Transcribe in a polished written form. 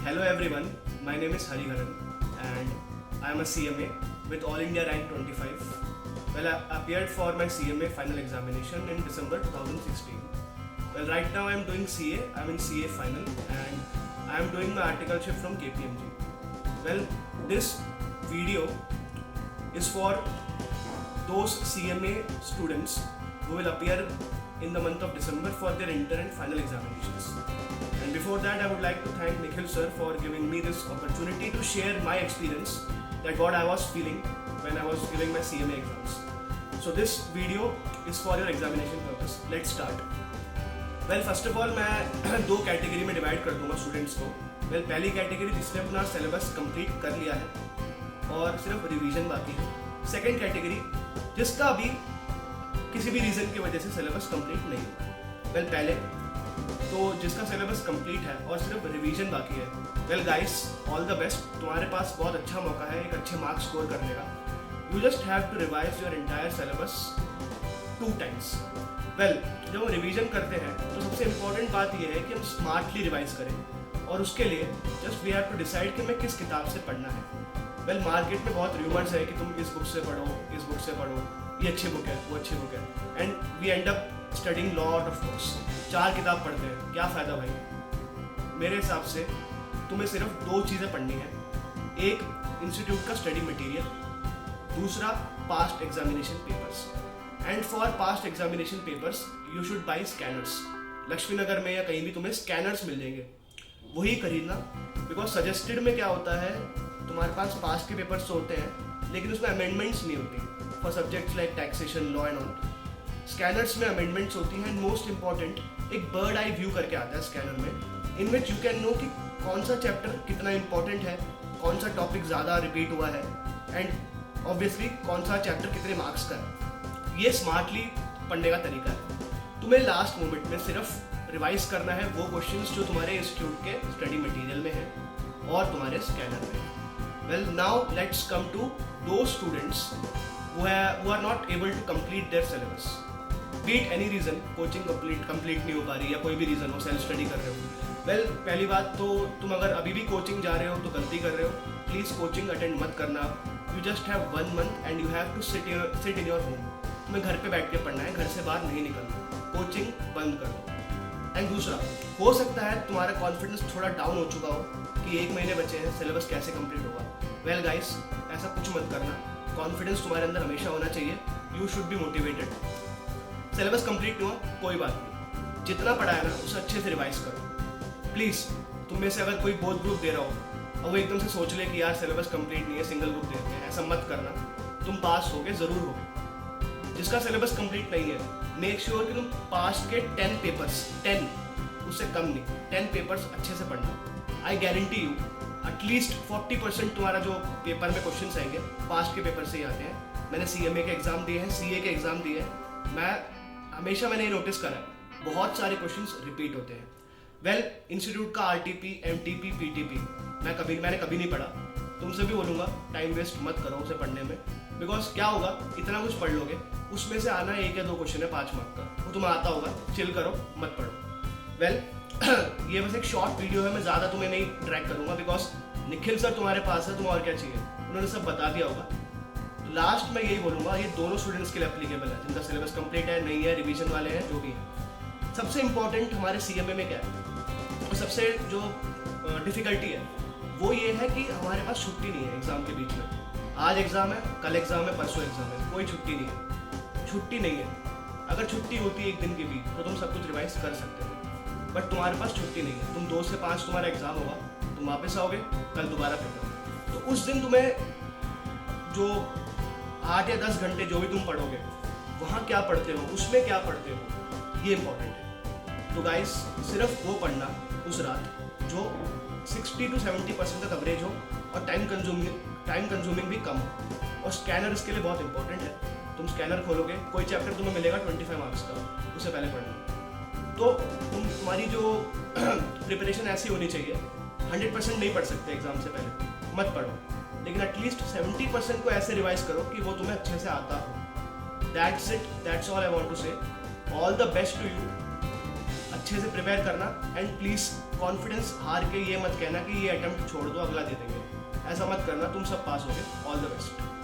Hello everyone, my name is Hariharan and I am a CMA with All India Rank 25. Well, I appeared for my CMA final examination in December 2016. Well, right now I am doing CA, I am in CA final and I am doing my articleship from KPMG. Well, this video is for those CMA students who will appear in the month of December for their inter and final examinations. And before that, I would like to thank Nikhil sir for giving me this opportunity to share my experience, that what I was feeling when I was giving my CMA exams. So this video is for your examination purpose. Let's start. Well, first of all, मैं दो category में divide कर दूंगा students को. Well, पहली category जिसने अपना syllabus complete कर लिया है और सिर्फ रिवीजन बाकी है. सेकेंड कैटेगरी जिसका अभी किसी भी रीज़न की वजह से सिलेबस कंप्लीट नहीं हुआ. वेल, पहले तो जिसका सिलेबस कंप्लीट है और सिर्फ रिवीजन बाकी है, well guys, all the best. तुम्हारे पास बहुत अच्छा मौका है एक अच्छे मार्क्स स्कोर करने का. You just have to revise your entire syllabus 2 times. Well, जब हम रिवीजन करते हैं तो सबसे इम्पोर्टेंट बात यह है कि हम स्मार्टली रिवाइज करें और उसके लिए just we have to decide कि मैं किस किताब से पढ़ना है. वेल, मार्केट में बहुत रूमर्स है कि तुम इस बुक से पढ़ो, इस बुक से पढ़ो, ये अच्छी बुक है, वो अच्छी बुक है, and we end up studying lot of books. 4 किताब पढ़ते हैं, क्या फ़ायदा भाई? मेरे हिसाब से तुम्हें सिर्फ 2 चीज़ें पढ़नी है. एक, इंस्टीट्यूट का स्टडी मटेरियल. दूसरा, past examination papers. And for past examination papers you should buy scanners. Lakshmi Nagar में या कहीं भी तुम्हें स्कैनर्स मिल जाएंगे, वही खरीदना. बिकॉज सजेस्टेड में क्या होता है, तुम्हारे पास पास्ट के पेपर्स तो होते हैं लेकिन उसमें अमेंडमेंट्स नहीं होती for subjects like taxation, law and all. Scanners में अमेंडमेंट्स होती हैं. एंड मोस्ट इंपॉर्टेंट, एक बर्ड आई व्यू करके आता है स्कैनर में, इन विच यू कैन नो कि कौन सा चैप्टर कितना इंपॉर्टेंट है, कौन सा टॉपिक ज़्यादा रिपीट हुआ है, एंड ऑब्वियसली कौन सा चैप्टर कितने मार्क्स का है. ये स्मार्टली पढ़ने का तरीका है. तुम्हें लास्ट मोमेंट में सिर्फ रिवाइज करना है वो क्वेश्चंस जो तुम्हारे इंस्टीट्यूट के स्टडी मटेरियल में है और तुम्हारे स्कैनर में. Well, now let's come to the students who are not able to complete their syllabus. Be it any reason, coaching complete नहीं हो पा रही या कोई भी रीज़न हो, सेल्फ स्टडी कर रहे हो. वेल, पहली बात तो तुम अगर अभी भी कोचिंग जा रहे हो तो गलती कर रहे हो. प्लीज़ कोचिंग अटेंड मत करना. You just have 1 month and you have to sit in your home. तुम्हें घर पे बैठ के पढ़ना है, घर से बाहर नहीं निकलना. कोचिंग बंद कर दो. एंड दूसरा, हो सकता है तुम्हारा कॉन्फिडेंस थोड़ा डाउन हो चुका हो कि 1 महीने बचे हैं, सिलेबस कैसे कंप्लीट होगा. वेल गाइस, ऐसा कुछ मत करना. कॉन्फिडेंस तुम्हारे अंदर हमेशा होना चाहिए. You should be motivated. Syllabus complete नहीं हुआ, कोई बात नहीं. जितना पढ़ा है ना उसे अच्छे से रिवाइज करो. प्लीज़, तुम में से अगर कोई बोथ ग्रुप दे रहा हो और वो एकदम से सोच ले कि यार सिलेबस कंप्लीट नहीं है, सिंगल ग्रुप देते हैं, ऐसा मत करना. तुम पास होगे, ज़रूर होगे. जिसका सिलेबस कंप्लीट नहीं है, मेक श्योर कि तुम पास्ट के 10 पेपर्स, 10 उससे कम नहीं, 10 पेपर्स अच्छे से पढ़ना. आई गारंटी यू एटलीस्ट 40% तुम्हारा जो पेपर में क्वेश्चंस आएंगे पास्ट के पेपर से ही आते हैं. मैंने CMA के एग्ज़ाम दिए हैं, CA के एग्ज़ाम दिए हैं. मैंने ये नोटिस करा है, बहुत सारे क्वेश्चंस रिपीट होते हैं. वेल, इंस्टीट्यूट का RTP, MTP, PTP मैंने कभी नहीं पढ़ा. तुमसे भी बोलूँगा टाइम वेस्ट मत करो उसे पढ़ने में. बिकॉज क्या होगा, इतना कुछ पढ़ लोगे, उसमें से आना 1 या 2 क्वेश्चन है 5 मार्क का, वो तुम्हें आता होगा. चिल करो, मत पढ़ो. वेल, ये बस एक शॉर्ट वीडियो है, मैं ज़्यादा तुम्हें नहीं ड्रैग करूँगा बिकॉज निखिल सर तुम्हारे पास है, तुम और क्या चाहिए, उन्होंने सब बता दिया होगा. तो लास्ट में यही बोलूँगा, ये दोनों स्टूडेंट्स के लिए एप्लीकेबल है, जिनका सिलेबस कंप्लीट है, नहीं है, रिवीजन वाले हैं, जो भी है. सबसे इंपॉर्टेंट हमारे CMA में क्या है और सबसे जो डिफ़िकल्टी है वो ये है कि हमारे पास छुट्टी नहीं है एग्ज़ाम के बीच में. आज एग्ज़ाम है, कल एग्ज़ाम है, परसों एग्ज़ाम है, कोई छुट्टी नहीं है. छुट्टी नहीं है. अगर छुट्टी होती है 1 दिन के बीच तो तुम सब कुछ रिवाइज कर सकते हो, बट तुम्हारे पास छुट्टी नहीं है. तुम 2 से 5 तुम्हारा एग्ज़ाम होगा, तुम वापस आओगे, कल दोबारा पेपर. तो उस दिन तुम्हें जो 8 या 10 घंटे जो भी तुम पढ़ोगे, वहाँ क्या पढ़ते हो, उसमें क्या पढ़ते हो, ये इंपॉर्टेंट है. तो गाइस, सिर्फ वो पढ़ना उस रात जो 60 to 70% का कवरेज हो और टाइम कंज्यूमिंग भी कम हो. और स्कैनर इसके लिए बहुत इंपॉर्टेंट है. तुम स्कैनर खोलोगे, कोई चैप्टर तुम्हें मिलेगा 25 मार्क्स का, उसे पहले पढ़ना. तो तुम्हारी जो प्रिपरेशन ऐसी होनी चाहिए, 100% नहीं पढ़ सकते एग्जाम से पहले, मत पढ़ो, लेकिन एटलीस्ट 70% को ऐसे रिवाइज करो कि वो तुम्हें अच्छे से आता हो. That's it, that's all I want to say. All the best to you. अच्छे से प्रिपेयर करना एंड प्लीज़ कॉन्फिडेंस हार के ये मत कहना कि ये अटेम्प्ट छोड़ दो, अगला दे देंगे, ऐसा मत करना, तुम सब पास होगे। All the best.